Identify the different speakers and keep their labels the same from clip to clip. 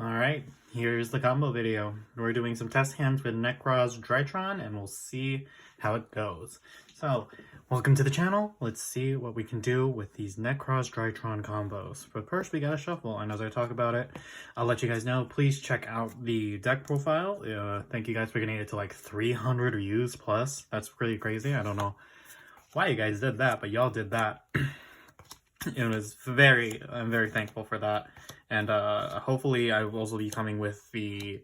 Speaker 1: Alright, here's the combo video. We're doing some test hands with Nekroz Drytron and we'll see how it goes. So, welcome to the channel. Let's see what we can do with these Nekroz Drytron combos. But first we gotta shuffle, and as I talk about it, I'll let you guys know, please check out the deck profile. Thank you guys for getting it to like 300 views plus. That's pretty crazy. I don't know why you guys did that, but y'all did that. I'm very thankful for that. And hopefully I will also be coming with the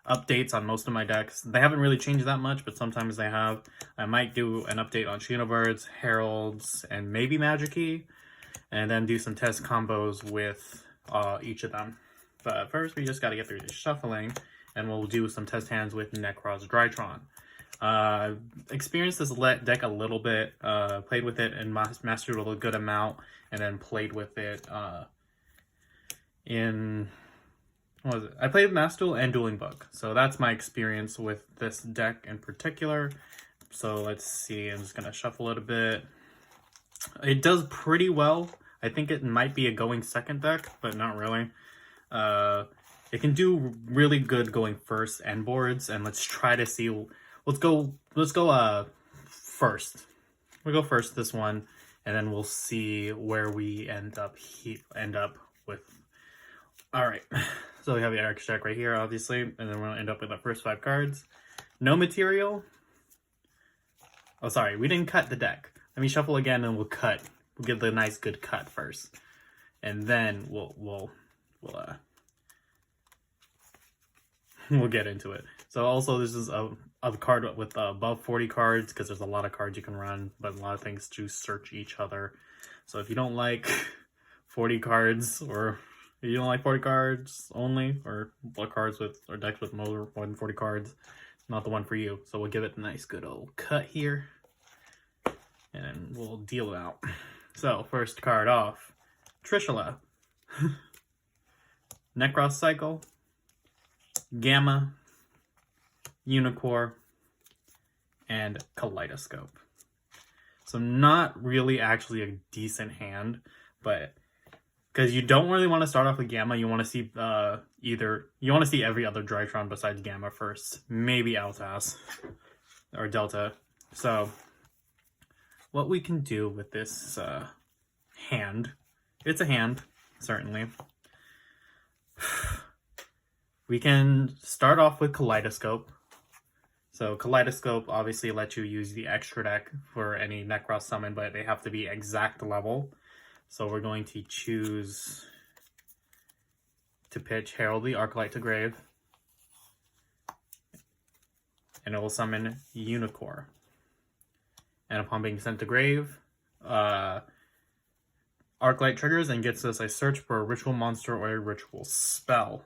Speaker 1: updates on most of my decks. They haven't really changed that much, but sometimes they have. I might do an update on Birds, Heralds, and maybe Magic-y, and then do some test combos with each of them. But first, we just got to get through the shuffling, and we'll do some test hands with Nekroz Drytron. Experienced this deck a little bit, played with it and mastered a good amount, and then played with it I played Master Duel and Dueling Book, so that's my experience with this deck in particular. So let's see, I'm just gonna shuffle it a bit. It does pretty well. I think it might be a going second deck, but not really. It can do really good going first end boards, and let's try to see. Let's go first. We'll go first this one, and then we'll see where we end up with. All right, so we have the extra deck right here, obviously, and then we're gonna end up with the first 5 cards. No material. Oh, sorry, we didn't cut the deck. Let me shuffle again, and we'll cut. We'll get the nice good cut first, and then we'll get into it. So also, this is a card with above 40 cards, because there's a lot of cards you can run, but a lot of things to search each other. So if you don't like 40 cards, or if you don't like 40 cards only, or cards with, or decks with more than 40 cards, it's not the one for you. So we'll give it a nice good old cut here, and we'll deal it out. So first card off, Trishula, Nekroz Cycle, Gamma, Unicorn, and Kaleidoscope. So not really actually a decent hand, but because you don't really want to start off with Gamma, you want to see every other Drytron besides Gamma first, maybe Altas or Delta. So what we can do with this hand, it's a hand, certainly. We can start off with Kaleidoscope. So Kaleidoscope obviously lets you use the extra deck for any Nekroz summon, but they have to be exact level. So we're going to choose to pitch Herald the Arclight to grave, and it will summon Unicorn. And upon being sent to grave, Arclight triggers and gets us a search for a ritual monster or a ritual spell.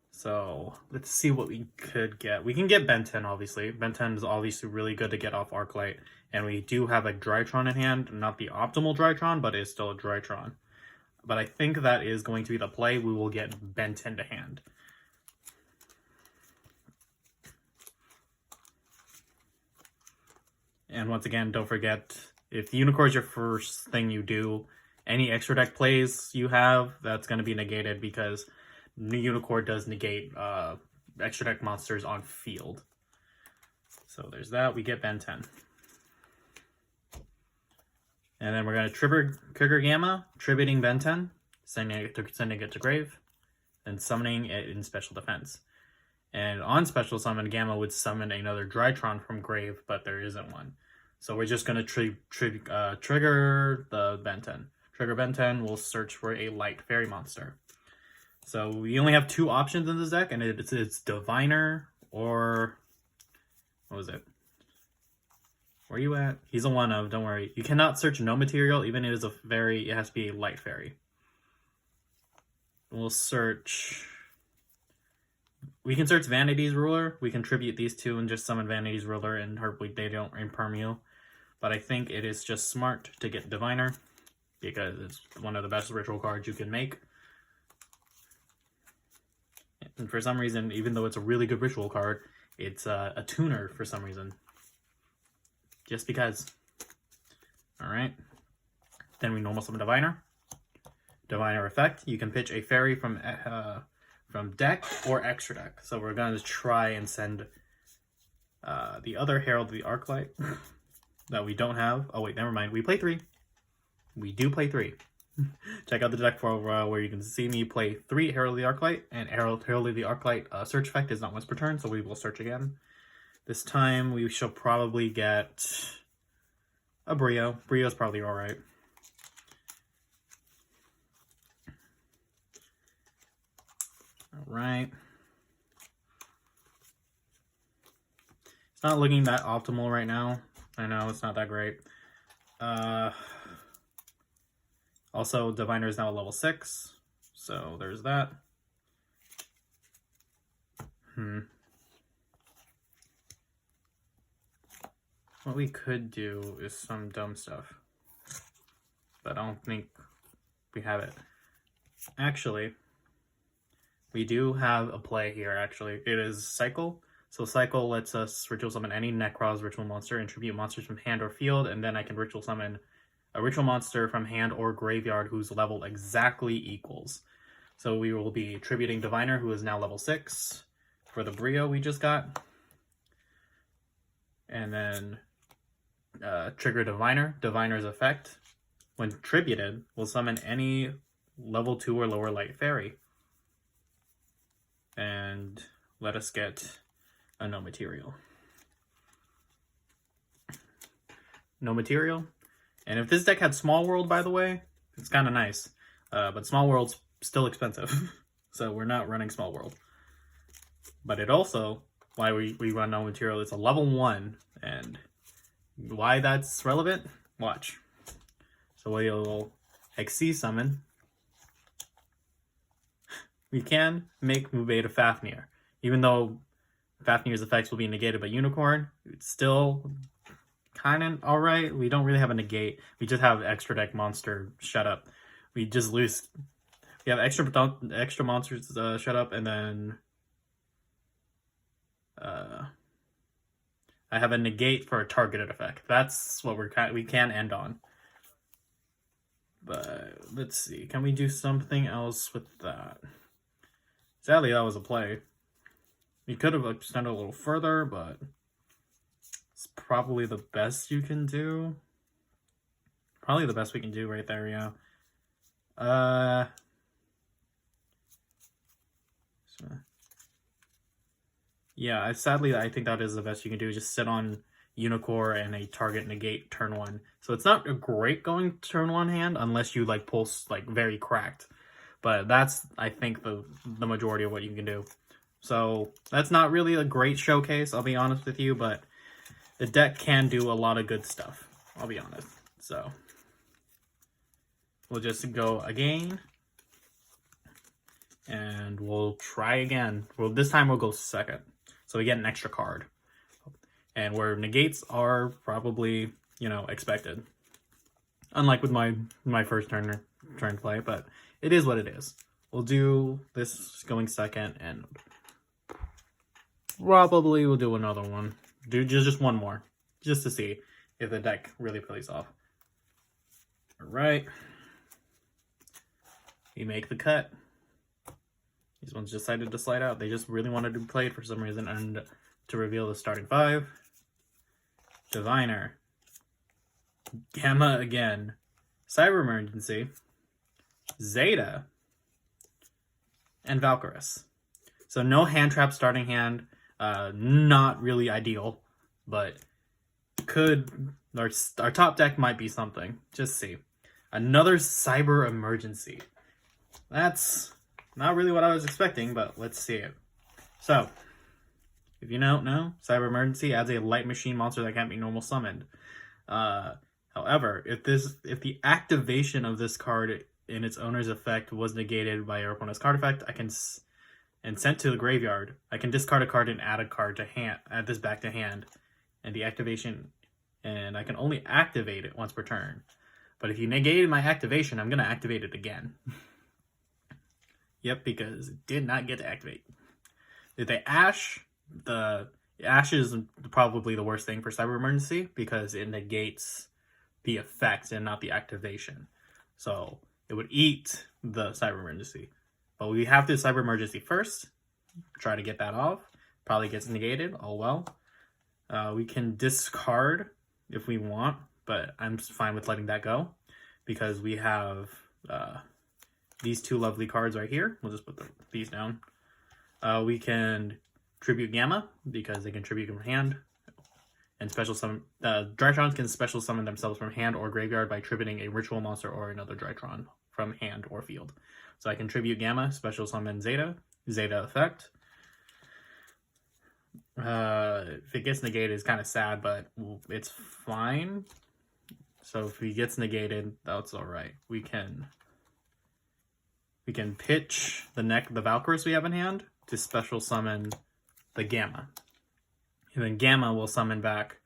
Speaker 1: So let's see what we could get. We can get Ben 10, obviously. Ben 10 is obviously really good to get off Arclight. And we do have a Drytron in hand. Not the optimal Drytron, but it's still a Drytron. But I think that is going to be the play. We will get Ben 10 to hand. And once again, don't forget, if Unicorn is your first thing you do, any extra deck plays you have, that's going to be negated, because Unicorn does negate extra deck monsters on field. So there's that. We get Ben 10. And then we're going to trigger Gamma, tributing Ben 10, sending it to grave, and summoning it in special defense. And on special summon, Gamma would summon another Drytron from grave, but there isn't one. So we're just going to trigger the Ben 10. Trigger Ben 10 will search for a light fairy monster. So we only have 2 options in this deck, and it's Diviner or, what was it? Where are you at? He's a 1-of, don't worry. You cannot search no material, even if it has to be a light fairy. We'll search, we can search Vanity's Ruler. We can tribute these 2 and just summon Vanity's Ruler, and hopefully they don't imperm you. But I think it is just smart to get Diviner, because it's one of the best ritual cards you can make. And for some reason, even though it's a really good ritual card, it's a tuner for some reason. Just because. Alright. Then we normal summon Diviner. Diviner effect. You can pitch a fairy from from deck or extra deck. So we're going to try and send the other Herald of the Arclight that we don't have. Oh wait, never mind. We play 3. We do play 3. Check out the deck for where you can see me play 3 Herald of the Arclight, and Herald of the Arclight search effect is not once per turn, so we will search again. This time we shall probably get a Brio. Brio's probably alright. Alright. It's not looking that optimal right now. I know, it's not that great. Also, Diviner is now level 6. So, there's that. What we could do is some dumb stuff. But I don't think we have it. Actually, we do have a play here, actually. It is Cycle. So Cycle lets us ritual summon any Nekroz ritual monster and tribute monsters from hand or field, and then I can ritual summon a ritual monster from hand or graveyard whose level exactly equals. So we will be tributing Diviner, who is now level 6, for the Brio we just got. And then trigger Diviner. Diviner's effect, when tributed, will summon any level 2 or lower light fairy. And let us get a no material. No material. And if this deck had Small World, by the way, it's kind of nice. But Small World's still expensive. So we're not running Small World. But it also, why we run no material, it's a level 1. And why that's relevant? Watch. So we'll Xyz summon. We can make Mubeta Fafnir. Even though Fafnir's effects will be negated by Unicorn, it's still kind of alright. We don't really have a negate. We just have extra deck monster shut up. We just lose. We have extra monsters shut up, and then I have a negate for a targeted effect. That's what we can end on. But let's see. Can we do something else with that? Sadly, that was a play. We could have extended a little further, but it's probably the best you can do. Probably the best we can do right there, yeah. Yeah, sadly, I think that is the best you can do. Just sit on Unicorn and a target negate turn 1. So it's not a great going turn 1 hand unless you like pulse like very cracked. But that's, I think, the majority of what you can do. So that's not really a great showcase, I'll be honest with you, but the deck can do a lot of good stuff, I'll be honest. So we'll just go again. And we'll try again. Well, this time we'll go second. So we get an extra card. And where negates are probably, you know, expected. Unlike with my first turn play, but it is what it is. We'll do this going second, and probably we'll do another one. Do just one more, just to see if the deck really plays off. Alright. We make the cut. These ones decided to slide out. They just really wanted to play it for some reason, and to reveal the starting 5. Diviner. Gamma again. Cyber Emergency. Zeta. And Valkyrus. So no hand trap starting hand. Not really ideal, but our top deck might be something. Just see. Another Cyber Emergency. That's not really what I was expecting, but let's see it. So, if you don't know, Cyber Emergency adds a light machine monster that can't be normal summoned. However, if the activation of this card in its owner's effect was negated by your opponent's card effect, and sent to the graveyard, I can discard a card and add a card to hand, add this back to hand, and the activation, and I can only activate it once per turn. But if you negated my activation, I'm gonna activate it again. Yep, because it did not get to activate. Did they Ash? The Ash is probably the worst thing for Cyber Emergency because it negates the effect and not the activation. So it would eat the Cyber Emergency. But we have to Cyber Emergency first. Try to get that off. Probably gets negated. Oh well. We can discard if we want, but I'm fine with letting that go because we have these two lovely cards right here. We'll just put these down. We can tribute Gamma because they can tribute from hand. And special summon Drytrons can special summon themselves from hand or graveyard by tributing a ritual monster or another Drytron from hand or field. So I can tribute Gamma, special summon Zeta effect. If it gets negated, it's kind of sad, but it's fine. So if he gets negated, that's all right. We can pitch the Valkyrus we have in hand to special summon the Gamma. And then Gamma will summon back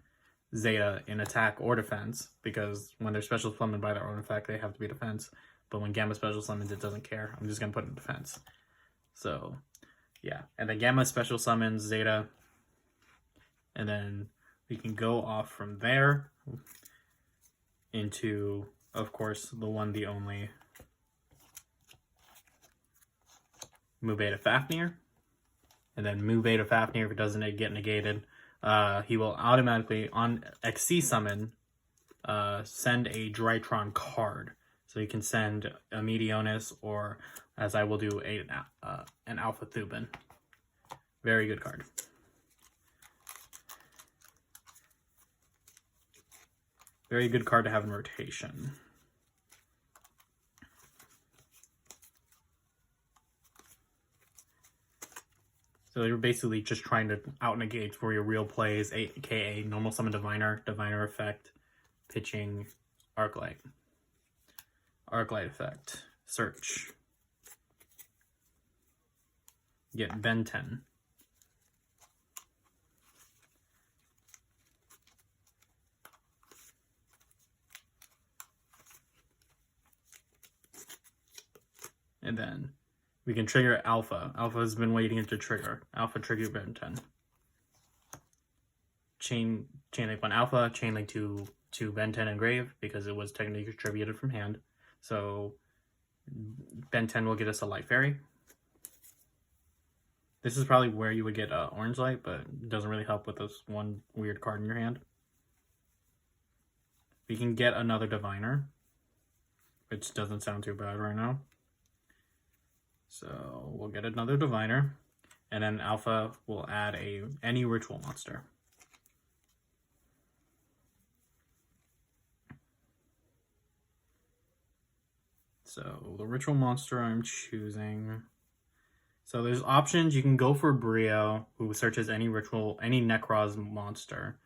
Speaker 1: Zeta in attack or defense, because when they're special summoned by their own effect, they have to be defense. But when Gamma special summons, it doesn't care. I'm just going to put it in defense. So, yeah. And then Gamma special summons Zeta. And then we can go off from there into, of course, the one, the only Mu Beta Fafnir. And then Mu Beta Fafnir, if it doesn't get negated, he will automatically, on XC summon, send a Drytron card. So you can send a Meteonis, or, as I will do, an Alpha Thuban. Very good card. Very good card to have in rotation. So you're basically just trying to out-negate for your real plays, aka normal summon Diviner, Diviner effect, pitching Arclight. Arclight effect, search. Get Ben 10. And then we can trigger Alpha. Alpha has been waiting to trigger. Alpha trigger Ben 10. Chain link 1 Alpha, chain link to Ben 10 engrave because it was technically contributed from hand. So Ben 10 will get us a Light Fairy. This is probably where you would get Orange Light, but it doesn't really help with this one weird card in your hand. We can get another Diviner, which doesn't sound too bad right now. So we'll get another Diviner, and then Alpha will add any ritual monster. So the ritual monster I'm choosing. So there's options. You can go for Brio, who searches any Nekroz monster.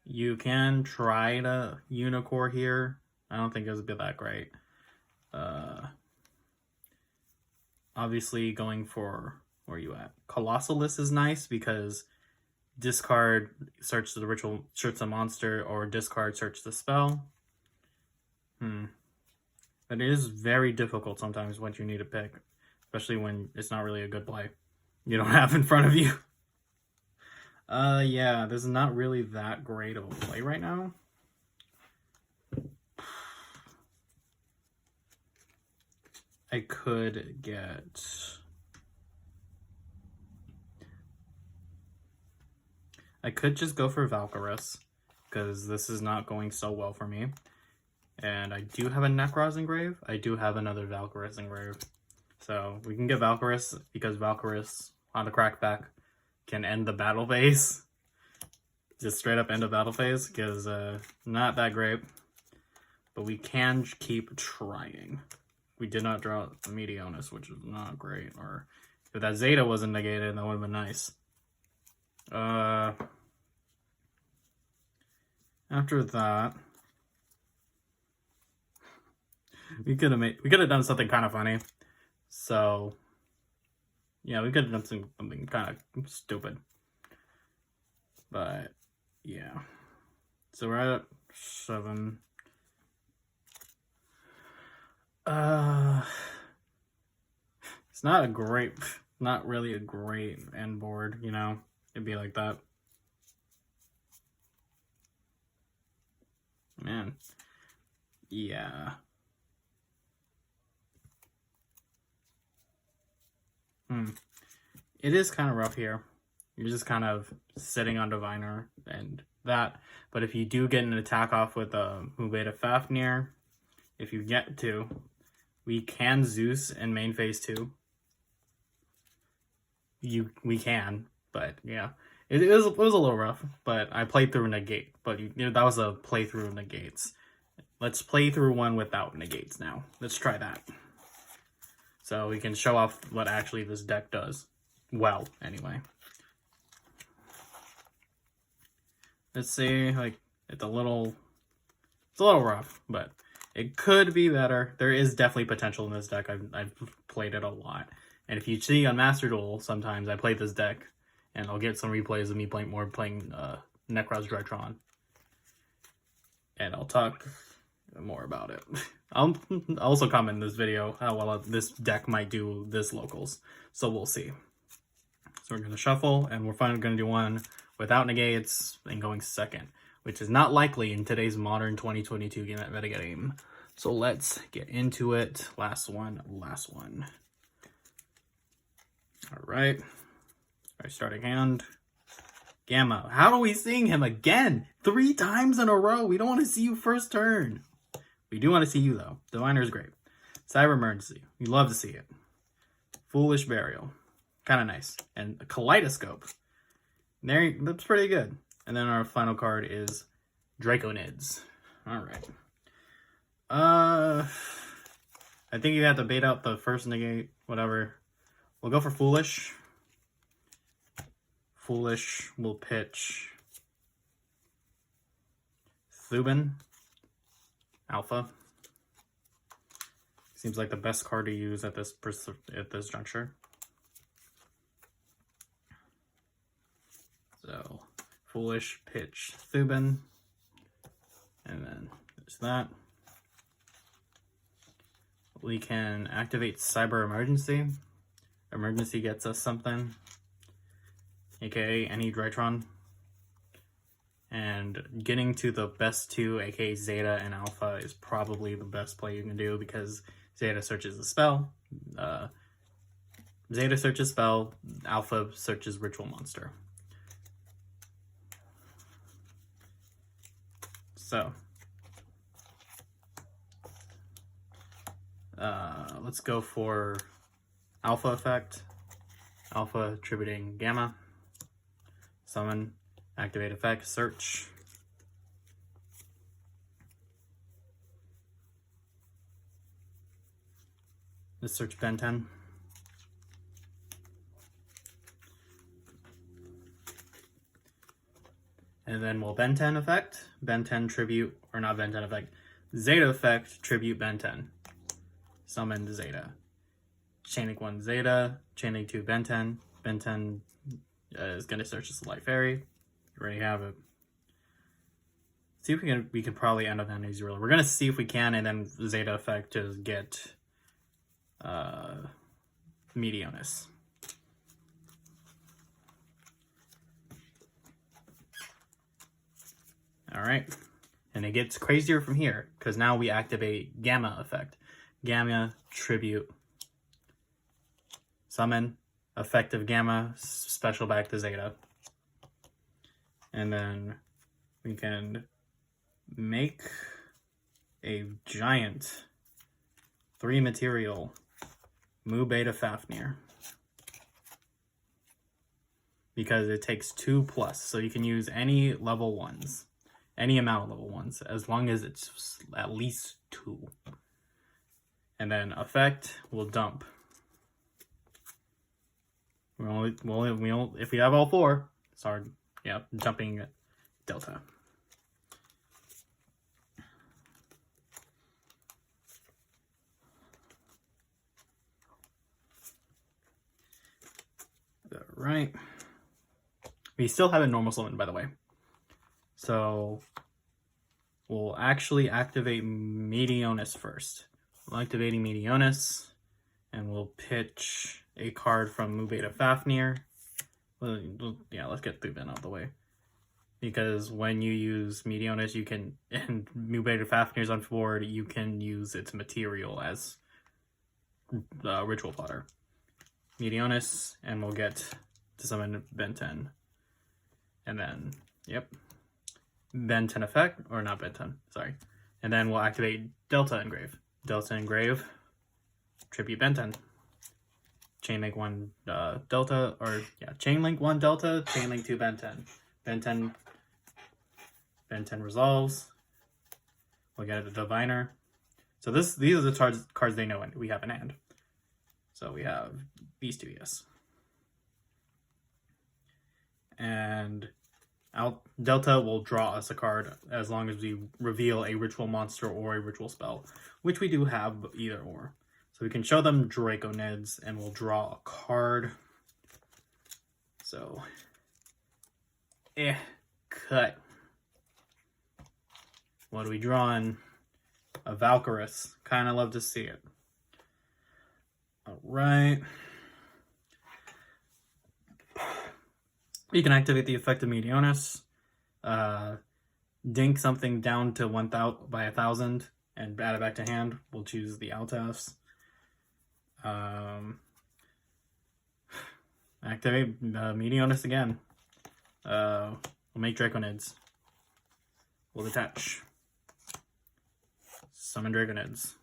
Speaker 1: You can try to Unicore here. I don't think it would be that great. Obviously going for, where are you at? Colossalus is nice because discard, search the ritual, search the monster, or discard, search the spell. But it is very difficult sometimes what you need to pick, especially when it's not really a good play you don't have in front of you. Yeah, this is not really that great of a play right now. I could get... I could just go for Valkyrus, because this is not going so well for me. And I do have a Nekroz engrave. I do have another Valkyrus engrave. So we can get Valkyrus, because Valkyrus on the crackback can end the battle phase. Just straight up end the battle phase, because not that great. But we can keep trying. We did not draw the Meteonis, which is not great. Or if that Zeta wasn't negated, that would have been nice. After that, we could have done something kind of funny. So yeah, we could have done something kind of stupid. But yeah, so we're at 7. It's not really a great end board, you know. It'd be like that. Man. Yeah. It is kind of rough here. You're just kind of sitting on Diviner and that. But if you do get an attack off with a Mubeta Fafnir, if you get to, we can Zeus in main phase 2. We can, but yeah. It was a little rough, but I played through Negate. But that was a playthrough of Negates. Let's play through one without Negates now. Let's try that. So we can show off what actually this deck does. Well, anyway. Let's see, like, it's a little rough, but it could be better. There is definitely potential in this deck. I've played it a lot. And if you see on Master Duel, sometimes I play this deck, and I'll get some replays of me playing Nekroz Drytron. And I'll talk more about it. I'll also comment in this video how well this deck might do this locals. So we'll see. So we're going to shuffle, and we're finally going to do one without negates and going second, which is not likely in today's modern 2022 metagame. So let's get into it. Last one. All right. Starting hand. Gamma. How are we seeing him again? 3 times in a row. We don't want to see you first turn. We do want to see you, though. Diviner is great. Cyber Emergency. We love to see it. Foolish Burial. Kind of nice. And a Kaleidoscope. There, that's pretty good. And then our final card is Draconids. All right. I think you have to bait out the first negate. Whatever. We'll go for Foolish. Foolish will pitch Thuban. Alpha. Seems like the best card to use at this juncture. So, Foolish, pitch Thuban. And then there's that. We can activate Cyber Emergency. Emergency gets us something. AKA any Drytron. And getting to the best 2, aka Zeta and Alpha, is probably the best play you can do because Zeta searches a spell. Zeta searches spell. Alpha searches Ritual Monster. So, let's go for Alpha effect. Alpha attributing Gamma. Summon. Activate effect. Search. Let's search Ben 10. And then we'll Ben 10 effect. Ben 10 tribute, or not Ben 10 effect. Zeta effect, tribute Ben 10. Summon Zeta. Chaining 1 Zeta, chaining 2 Ben 10. Ben 10 is going to search this Light Fairy. You already have it. See if we can probably end up ending 0. We're going to see if we can, and then Zeta effect to get Medionis. Alright, and it gets crazier from here, because now we activate Gamma effect. Gamma, tribute, summon, effective Gamma, special back to Zeta. And then we can make a giant 3 material Mubeta Fafnir. Because it takes 2+, so you can use any level 1s. Any amount of level 1s, as long as it's at least 2. And then effect will dump. If we have all 4, sorry, yeah, jumping Delta. All right. We still have a normal summon, by the way. So we'll actually activate Medionis first. We're activating Medionis, and we'll pitch a card from Mubeta Fafnir. Well, yeah, let's get Thuban out of the way. Because when you use Medionis, you can, and Mubeta Fafnir's on board, you can use its material as Ritual Plotter. Meteonis, and we'll get to summon Ben 10. And then, yep, Ben 10 effect, or not Ben 10, sorry. And then we'll activate Delta Engrave. Delta Engrave, tribute Ben 10. Chainlink 1 Delta, or yeah, Chainlink 1 Delta, Chainlink 2 Ben 10. Ben 10 resolves. We'll get a Diviner. So these are the cards they know we have in hand. So we have these two, yes. And Delta will draw us a card as long as we reveal a ritual monster or a ritual spell, which we do have either or. So we can show them Draconids and we'll draw a card. So, cut. What are we drawing? A Valkyrus. Kind of love to see it. Alright. You can activate the effect of Meteonis. Dink something down to 1,000 by 1,000 and add it back to hand. We'll choose the Altas. Activate Meteonis again. We'll make Draconids. We'll detach. Summon Draconids.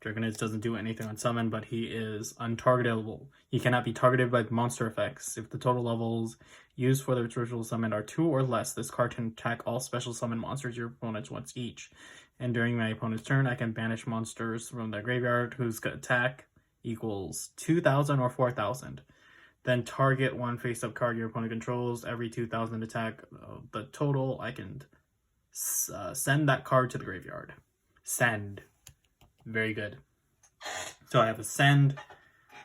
Speaker 1: Draconids doesn't do anything on summon, but he is untargetable. He cannot be targeted by monster effects. If the total levels used for the ritual summon are 2 or less, this card can attack all special summon monsters your opponents once each. And during my opponent's turn, I can banish monsters from their graveyard whose attack equals 2,000 or 4,000. Then target one face-up card your opponent controls. Every 2,000 attack, the total, I can send that card to the graveyard. Send. Very good. So I have a Send,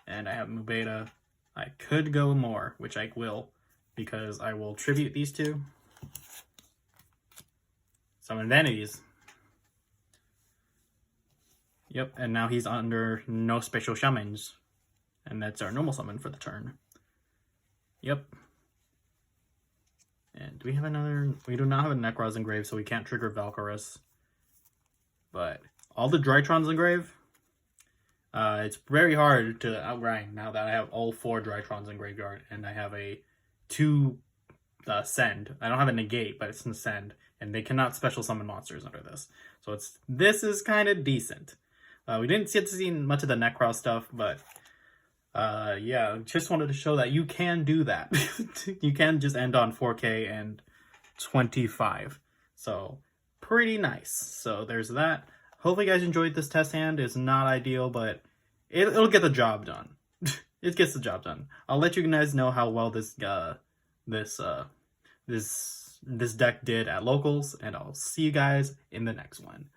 Speaker 1: and I have Mubeta. I could go more, which I will, because I will tribute these two. Summon Vanities. Yep, and now he's under no special summons. And that's our normal summon for the turn. Yep. And do we have another? We do not have a Nekroz Engrave, so we can't trigger Valkyrus. But all the Drytrons Engrave, it's very hard to outright now that I have all 4 Drytrons in graveyard, and I have a 2 Send. I don't have a Negate, but it's a Send, and they cannot special summon monsters under this. So this is kind of decent. We didn't get to see much of the Nekroz stuff, but yeah, just wanted to show that you can do that. You can just end on 4K and 25. So pretty nice. So there's that. Hopefully you guys enjoyed this test hand. It's not ideal, but it'll get the job done. It gets the job done. I'll let you guys know how well this deck did at locals, and I'll see you guys in the next one.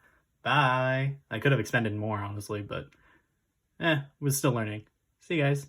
Speaker 1: Bye. I could have expended more, honestly, but we're still learning. See you guys.